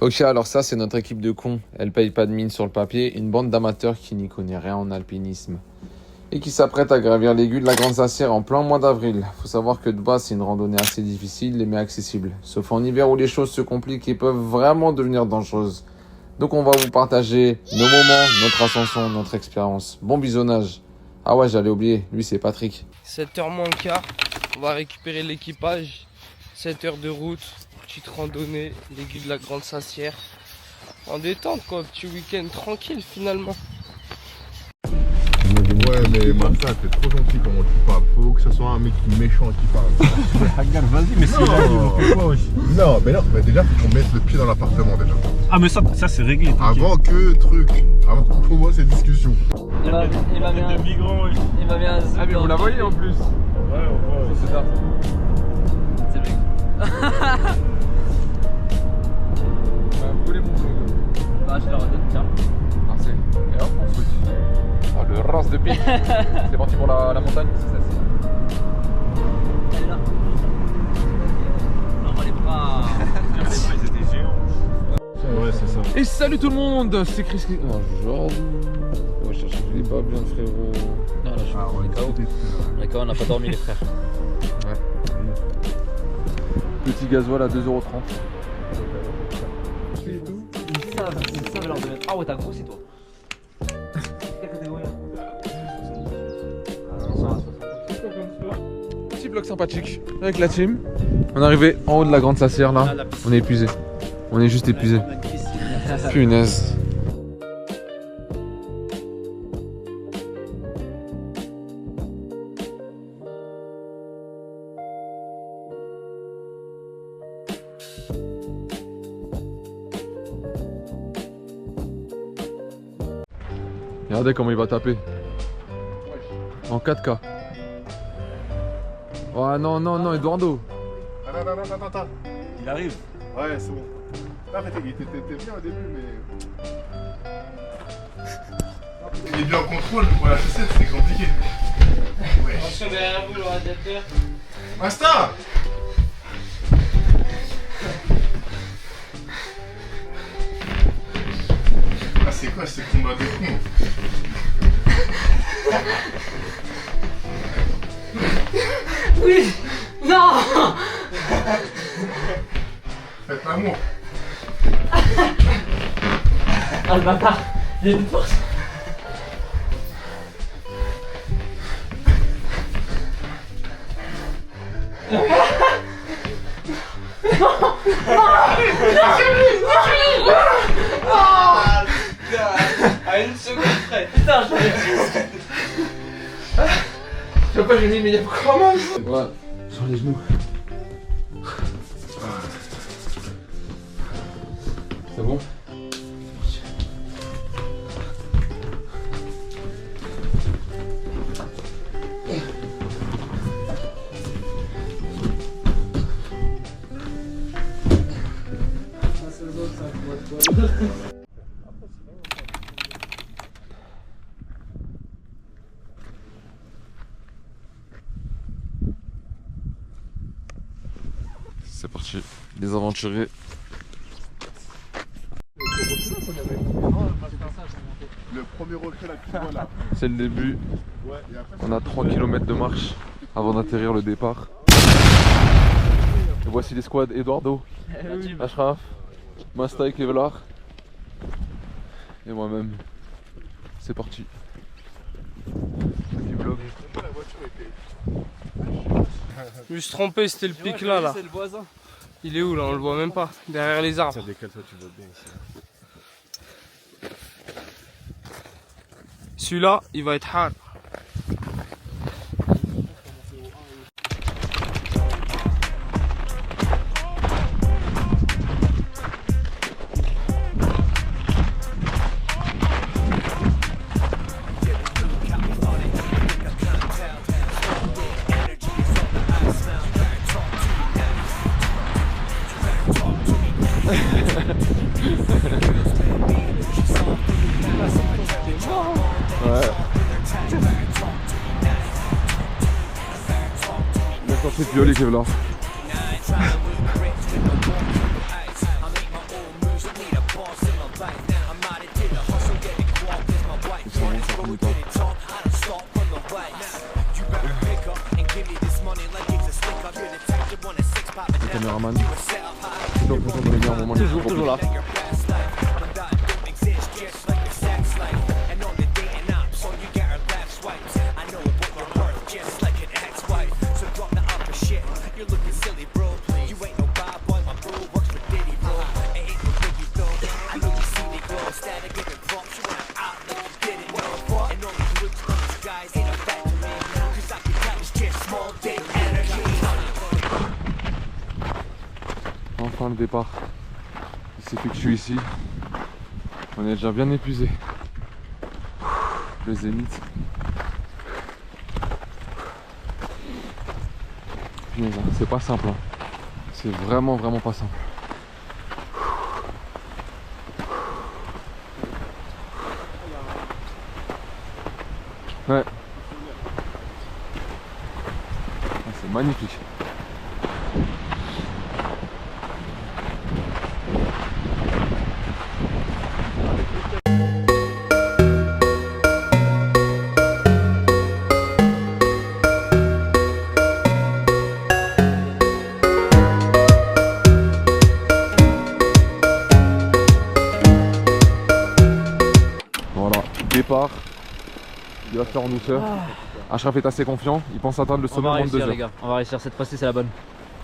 Ok, alors ça, c'est notre équipe de cons. Elle paye pas de mine sur le papier. Une bande d'amateurs qui n'y connaît rien en alpinisme. Et qui s'apprête à gravir l'aiguille de la Grande Sassière en plein mois d'avril. Faut savoir que de base, c'est une randonnée assez difficile, mais accessible. Sauf en hiver où les choses se compliquent et peuvent vraiment devenir dangereuses. Donc on va vous partager nos moments, notre ascension, notre expérience. Bon bisonnage. Ah ouais, j'allais oublier, lui c'est Patrick. 7h moins le quart, on va récupérer l'équipage. 7 heures de route, petite randonnée, l'aiguille de la Grande Sassière. En détente quoi, petit week-end tranquille finalement. Ouais, mais Massa, t'es trop gentil comment tu parles. Faut que ce soit un mec méchant qui parle. Vas-y, mais c'est là, il quoi aussi. Non, mais déjà, faut qu'on mette le pied dans l'appartement déjà. Ah, mais ça c'est réglé. Avant que truc. Avant qu'on commence cette discussion. Il va bien. Il va bien. Ah mais vous la voyez en plus. Ouais, on voit. C'est ça. C'est vrai. Vous voulez montrer Bah, je leur donne, tiens. Merci. Et hop, on switch. Oh, le ras de pique. C'est parti pour la montagne. C'est celle-ci. Elle est là. Non, les bras. Ils étaient géants. Ouais, c'est ça. Et salut tout le monde, c'est Chris. Bonjour. On va chercher les pas bien frérot. Non, là, je suis on est KO. On est KO, on n'a pas dormi, les frères. Ouais. Petit gasoil à 2,30 €. Ils savent leur donner. Ah ouais, t'as grossi toi. Quelle catégorie là? Petit vlog sympathique avec la team. On est arrivé en haut de la Grande Sassière là. On est épuisé. On est juste épuisé. Punaise. Regardez comment il va taper. En 4K. Oh non, non, non, Eduardo. Attends. Il arrive. Ouais, c'est bon. Là, t'es bien au début, mais. Il est bien en contrôle, pour la chaussette, c'est compliqué. Ouais. Attention derrière vous, le radiateur. Basta! Ah, c'est quoi ce combat de con? Oui. Non. Faites l'amour. Ah le bâtard. Il y a une force. À une seconde près. Putain, je l'avais. Je sais pas, j'ai mis, mais il y a comment? Ouais, sur les genoux. C'est bon? C'est parti, les aventuriers. Le premier retrait là que tu vois là. C'est le début. Ouais, et après, On a 3 km de marche avant d'atterrir le départ. Et voici les squads Eduardo, Ashraf, Masta et Kevlar. Et moi-même. C'est parti. Petit vlog. la voiture était. Je me suis trompé, c'était le pic là. C'est le voisin. Il est où là? On le voit même pas. Derrière les arbres. Décale-toi, tu vois bien ici. Celui-là, il va être hard. Ouais. D'accord, c'est violet Kevlar. toujours là. Enfin le départ, il s'effectue ici. On est déjà bien épuisé. Le zénith. Punaise, hein, c'est pas simple. Hein. C'est vraiment pas simple. Ouais. Ah, c'est magnifique. Voilà, départ. Il va faire en douceur. Ashraf est assez confiant, il pense atteindre le sommet en moins de 2 heures. Les gars, on va réussir cette fois-ci, c'est la bonne.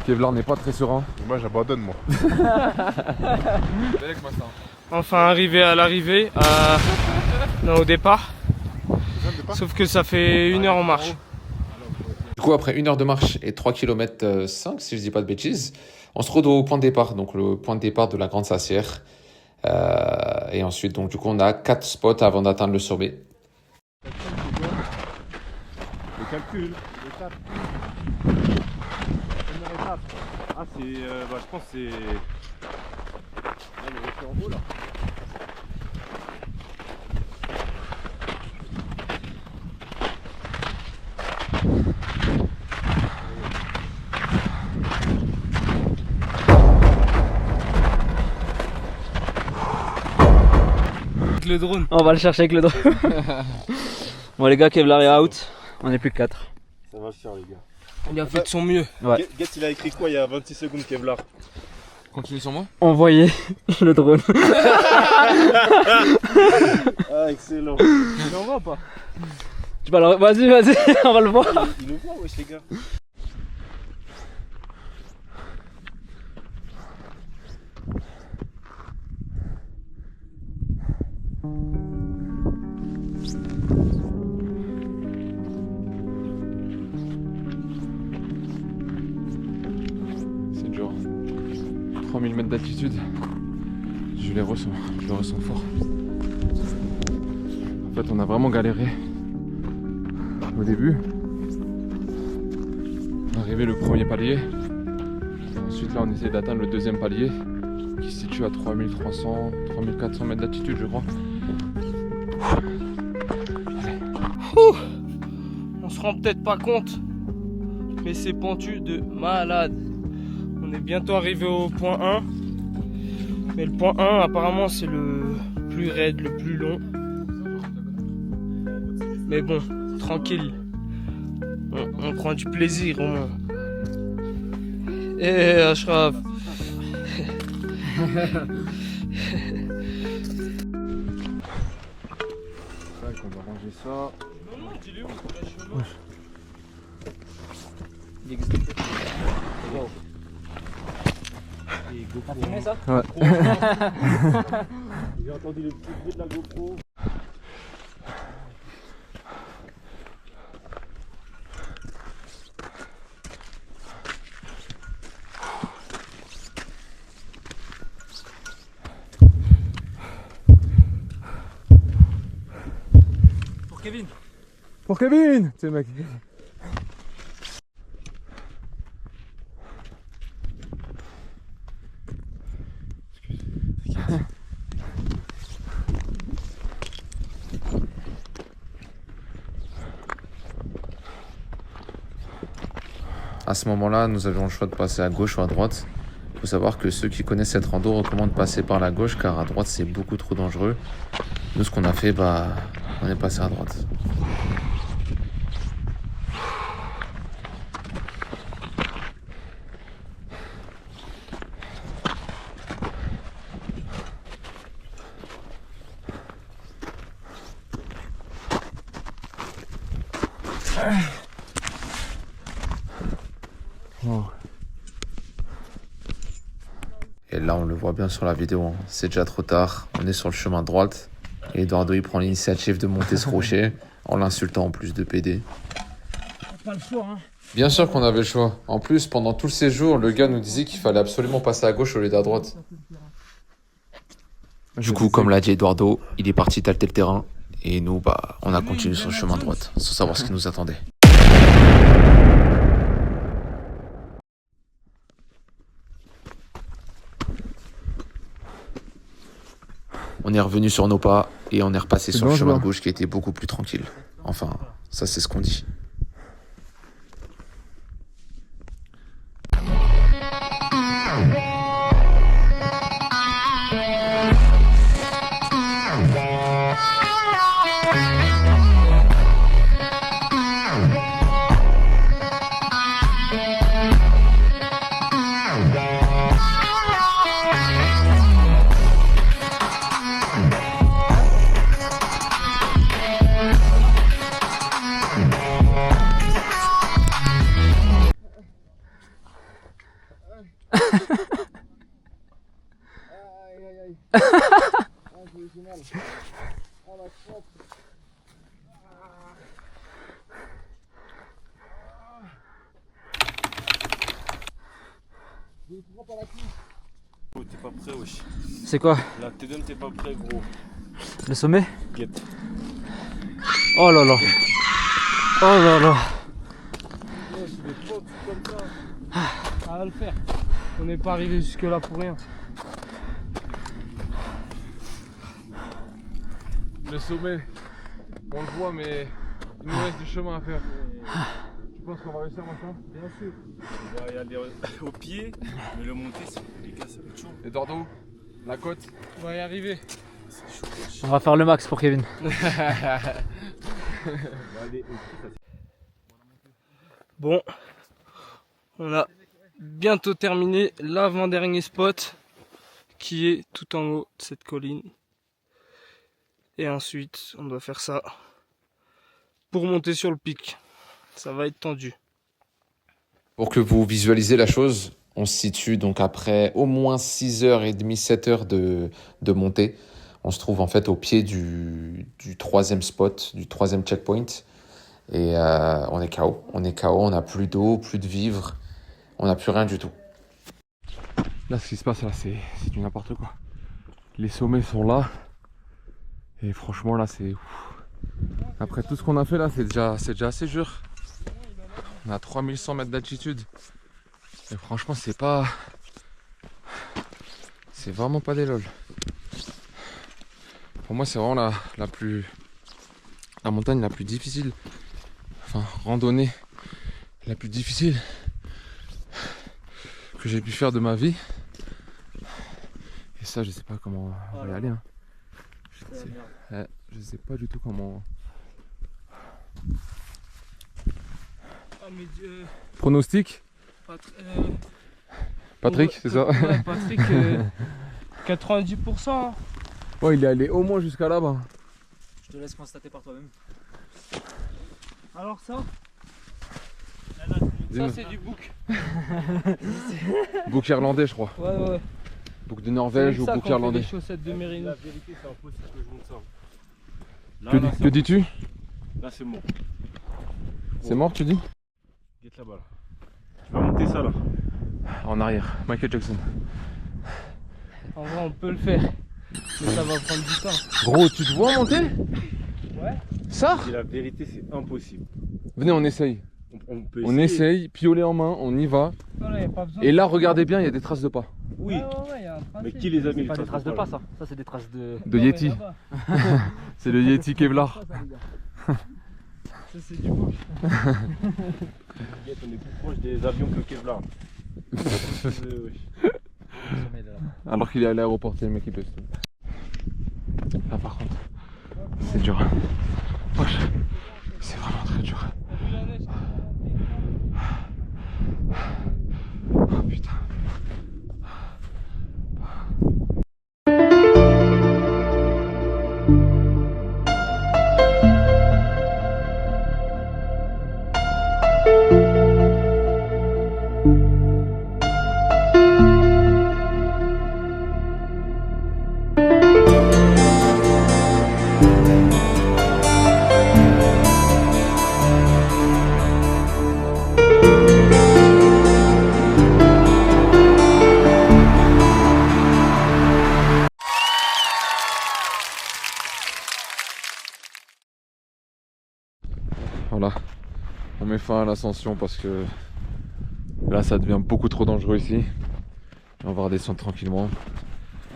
Kevlar n'est pas très serein. Moi j'abandonne moi. Enfin arrivé à l'arrivée, non, au départ. Sauf que ça fait 1 heure en marche. Du coup, après 1 heure de marche et 3 km 5, si je dis pas de bêtises, on se retrouve au point de départ, donc le point de départ de la Grande Sassière. Et ensuite, donc du coup, on a 4 spots avant d'atteindre le sommet. Le calcul, l'étape. Première étape. Ah, c'est. Je pense que c'est. Là, on est en haut là. Avec le drone. On va le chercher avec le drone. Bon les gars, Kevlar est out, on est plus que 4. Ça va le faire, les gars. Il a fait de son mieux. Ouais. Guess, il a écrit quoi il y a 26 secondes, Kevlar? Continue sur moi. Envoyez le drone. Ah, excellent. Il en voit pas. Tu vas vas-y, on va le voir. Il nous voit, wesh, les gars. C'est dur. 3000 mètres d'altitude. Je le ressens fort. En fait, on a vraiment galéré au début. On est arrivé le premier palier. Ensuite, là, on essaie d'atteindre le deuxième palier qui se situe à 3300, 3400 mètres d'altitude, je crois. On se rend peut-être pas compte, mais c'est pentu de malade. On est bientôt arrivé au point 1. Mais le point 1, apparemment, c'est le plus raide, le plus long. Mais bon, tranquille. On prend du plaisir au moins. Eh Ashraf. On va ranger ça. Non, non, dis-le où, Il existe. Wow. T'as filmé ça? Ouais. J'ai entendu le petit bruit de la GoPro. Pour Kevin. Pour Kevin, tu sais mec. À ce moment-là, nous avions le choix de passer à gauche ou à droite. Il faut savoir que ceux qui connaissent cette rando recommandent de passer par la gauche car à droite c'est beaucoup trop dangereux. Nous, ce qu'on a fait, on est passé à droite. Oh. Et là, on le voit bien sur la vidéo, hein. C'est déjà trop tard. On est sur le chemin de droite. Et Eduardo, il prend l'initiative de monter ce rocher en l'insultant en plus de PD. Pas le choix, hein. Bien sûr qu'on avait le choix. En plus, pendant tout le séjour, le gars nous disait qu'il fallait absolument passer à gauche au lieu d'à droite. Du coup, comme l'a dit Eduardo, il est parti tâter le terrain. Et nous, bah, on a continué sur le chemin de droite, sans savoir ce qui nous attendait. On est revenu sur nos pas et on est repassé sur le chemin de gauche qui était beaucoup plus tranquille. Enfin, ça c'est ce qu'on dit. Oh, t'es pas prêt, wesh. C'est quoi? La T2, t'es pas prêt, gros. Le sommet? Guette. Oh là là. Oh là là. Ça va le faire. On n'est pas arrivé jusque là pour rien. Le sommet, on le voit, mais il nous reste du chemin à faire. Tu penses qu'on va réussir maintenant? Bien sûr. On va y aller au pied, mais le monter, c'est délicat, ça va être chaud. Eduardo, la côte. On va y arriver. C'est chaud, wesh. On va faire le max pour Kevin. On va aller au pied, Bon, on a bientôt terminé l'avant-dernier spot qui est tout en haut de cette colline. Et ensuite, on doit faire ça pour monter sur le pic. Ça va être tendu. Pour que vous visualisez la chose, on se situe donc après au moins 6h30, 7h de montée. On se trouve en fait au pied du troisième spot, du troisième checkpoint. Et on est KO. On est KO, on n'a plus d'eau, plus de vivres. On n'a plus rien du tout. Là, ce qui se passe là, c'est du n'importe quoi. Les sommets sont là. Et franchement, là, c'est... Après tout ce qu'on a fait là, c'est déjà assez dur. On a 3100 mètres d'altitude. Et franchement, c'est pas... C'est vraiment pas des lol. Pour moi, c'est vraiment la montagne la plus difficile. Enfin, randonnée la plus difficile que j'ai pu faire de ma vie. Et ça, je sais pas comment on va y aller. Hein. Je sais pas du tout comment. Ah, mais Pronostic Patrick, c'est ça? Ouais, Patrick, 90%. Hein. Ouais, il est allé au moins jusqu'à là-bas. Je te laisse constater par toi-même. Alors ça Dis-nous. c'est du bouc. Bouc irlandais, je crois. Ouais, ouais. Bouc de Norvège ou bouc irlandais. Des chaussettes de Mérino. La vérité, c'est impossible que je monte ça. Là, Que dis-tu? là, c'est mort. C'est mort, tu dis? Guette là-bas, là. Tu vas monter ça, là. En arrière, Michael Jackson. En vrai, on peut le faire. Mais ça va prendre du temps. Gros, tu te vois monter? Ouais. Ça? Et la vérité, c'est impossible. Venez, on essaye. On peut On essaye, piolet en main, on y va. Voilà, y a pas besoin. Et là, regardez bien, il y a des traces de pas. Oui, Ouais, y a un tracé. mais qui les a mis C'est pas des traces de pas, ça. Ça, c'est des traces de. De Non, mais Yeti. là-bas. C'est le Yeti Kevlar. Ça, c'est du bouc. Guette, on est plus proche des avions que Kevlar. Alors qu'il est à l'aéroport, c'est le mec qui peut. Là, par contre, c'est dur. Wesh, c'est vraiment très dur. Oh putain. Voilà, on met fin à l'ascension parce que là ça devient beaucoup trop dangereux ici. On va redescendre tranquillement.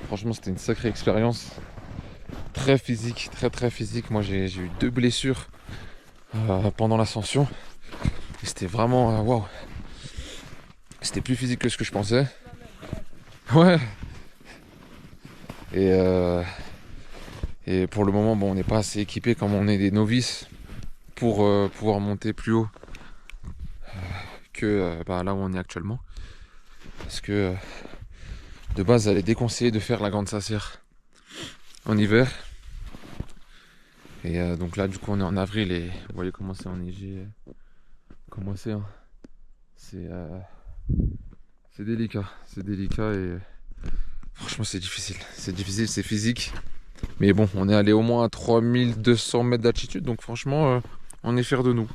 Franchement c'était une sacrée expérience. Très physique, très physique. Moi j'ai eu 2 blessures pendant l'ascension. Et c'était vraiment waouh. C'était plus physique que ce que je pensais. Ouais. Et pour le moment, bon, on n'est pas assez équipé comme on est des novices pour pouvoir monter plus haut que là où on est actuellement. Parce que de base, elle est déconseillée de faire la Grande Sassière en hiver. Et donc là, du coup, on est en avril et vous voyez comment c'est enneigé. Comment c'est, hein. C'est délicat. C'est délicat et franchement, c'est difficile. C'est difficile, c'est physique. Mais bon, on est allé au moins à 3200 mètres d'altitude, donc franchement, on est fiers de nous.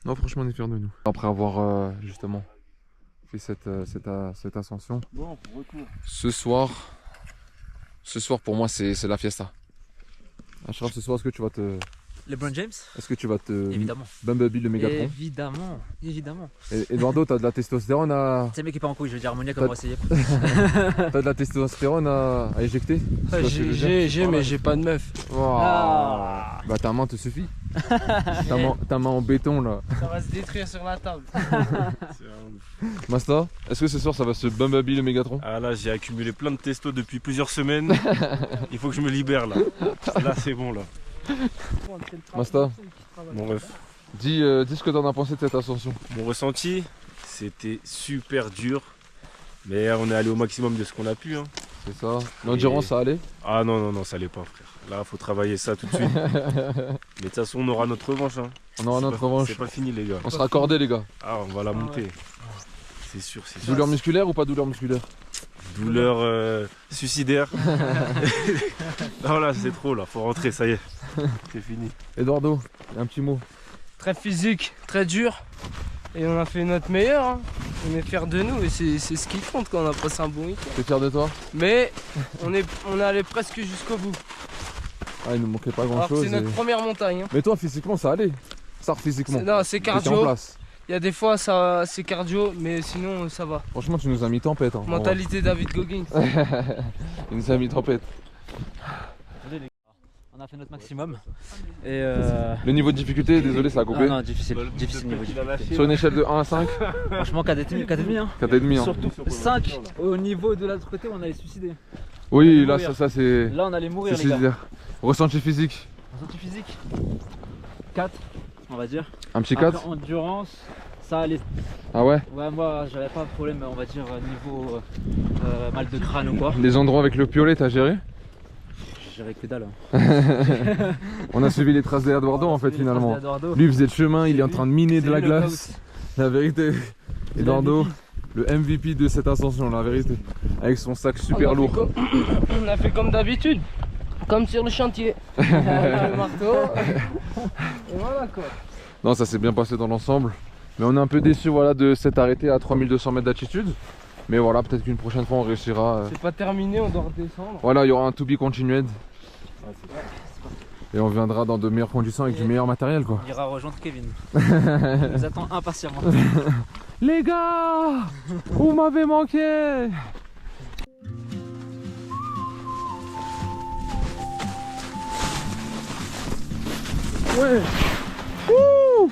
Non, franchement, on est fiers de nous. Après avoir justement fait cette ascension, Bon, retour. ce soir pour moi, c'est la fiesta. Ashraf, ce soir, est-ce que tu vas te LeBron James? Évidemment. Bumblebee le Mégatron? Évidemment, évidemment. Et Eduardo, t'as de la testostérone à... C'est le mec qui est pas en couille, je veux dire ammoniac, on va essayer. T'as de la testostérone à éjecter? J'ai, mais j'ai pas de meuf. Oh. Ah. Bah ta main te suffit. ta main en béton là. Ça va se détruire sur la table. Masta, est-ce que ce soir ça va se Bumblebee le Mégatron? Ah là, j'ai accumulé plein de testo depuis plusieurs semaines. Il faut que je me libère là. Là, c'est bon là. Masta, Mon ref. dis ce que t'en as pensé de cette ascension. Mon ressenti, c'était super dur. Mais on est allé au maximum de ce qu'on a pu. Hein. C'est ça. L'endurance ça allait? Ah non, ça allait pas, frère. Là, faut travailler ça tout de suite. Mais de toute façon, on aura notre revanche. Hein. On aura notre revanche. C'est pas fini, les gars. On sera accordés les gars. Ah, on va la monter. C'est sûr, c'est sûr. Douleur musculaire ou pas douleur musculaire? Douleur suicidaire. Non, là, c'est trop, là. Faut rentrer, ça y est. C'est fini. Eduardo, un petit mot. Très physique, très dur. Et on a fait notre meilleur. Hein. On est fiers de nous et c'est ce qui compte quand on a passé un bon week-end. T'es fier de toi? Mais on est allé presque jusqu'au bout. Ah, il nous manquait pas grand Alors que chose. c'est notre première montagne. Hein. Mais toi, physiquement, ça allait. Ça, physiquement. Non, c'est T'étais en cardio. place. Il y a des fois, c'est cardio, mais sinon, ça va. Franchement, tu nous as mis tempête. Hein, Mentalité David Goggins. Il nous a mis tempête. On a fait notre maximum. Et Le niveau de difficulté, désolé, ça a coupé. Ah non, difficile niveau difficulté. Sur une échelle de 1 à 5, Franchement, 4,5 hein. 4,5. Hein. Surtout 5 au niveau de l'autre côté, on allait se suicider. Oui, on là, allait mourir. ça c'est. Là, on allait mourir, C'est les gars. suicidaire. Ressenti physique, Ressenti physique 4, on va dire. un petit Après, 4. endurance, ça allait. Ah ouais? Ouais, moi, j'avais pas de problème, on va dire, niveau mal de crâne ou quoi. Les endroits avec le piolet, t'as géré? J'irais que dalle. On a suivi les traces d'Eduardo en fait finalement. Eduardo. Lui faisait le chemin, il est en train de miner de C'est la le glace. La vérité, Eduardo, le MVP de cette ascension, la vérité. Avec son sac super lourd. On a fait comme d'habitude. Comme sur le chantier. Avec le marteau. Et voilà quoi. Non, ça s'est bien passé dans l'ensemble. Mais on est un peu déçu voilà, de s'être arrêté à 3200 mètres d'altitude. Mais voilà, peut-être qu'une prochaine fois on réussira. C'est pas terminé, on doit redescendre. Voilà, il y aura un to be continued. Et on viendra dans de meilleures conditions avec du meilleur matériel quoi. On ira rejoindre Kevin. Il nous attend impatiemment. Les gars, vous m'avez manqué. Ouais. Wouh.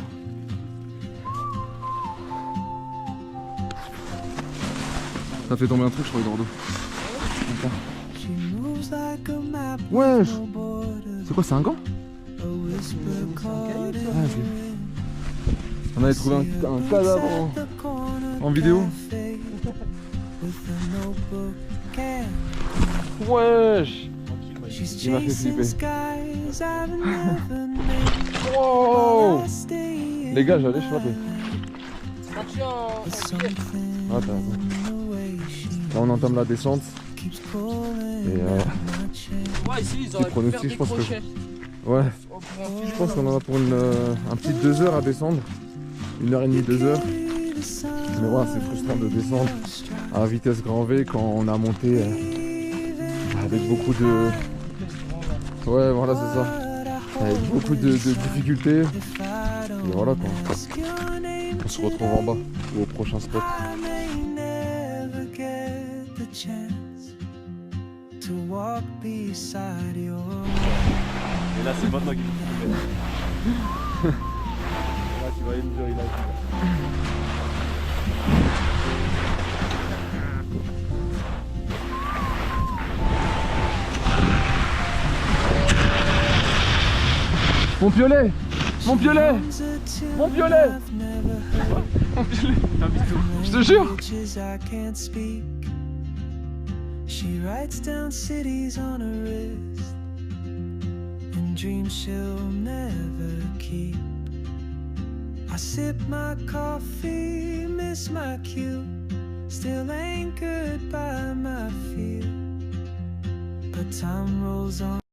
Ça fait tomber un truc je crois Eduardo. Wesh. C'est quoi, c'est un gant? Ah, ok. On avait trouvé un cadavre en vidéo. Wesh. Il m'a fait flipper. Wow. Les gars, j'allais choper. Attends. Là on entame la descente. Et Ouais, ici, ils petit auraient pu pronostic, faire je des pense que. crochets. Ouais, je pense qu'on en a pour un petit 2 heures à descendre. 1h30, 2 heures. Mais voilà, c'est frustrant de descendre à vitesse grand V quand on a monté avec beaucoup de. Ouais, voilà, c'est ça. avec beaucoup de difficultés. Et voilà quoi. On se retrouve en bas ou au prochain spot. Et là, c'est maintenant qu'il faut le mettre. Là, tu vas enjoy la vie. Mon piolet! Mon piolet! Mon piolet! Mon piolet! Je te jure! She writes down cities on her wrist and dreams she'll never keep. I sip my coffee, miss my cue, still anchored by my fear. But time rolls on.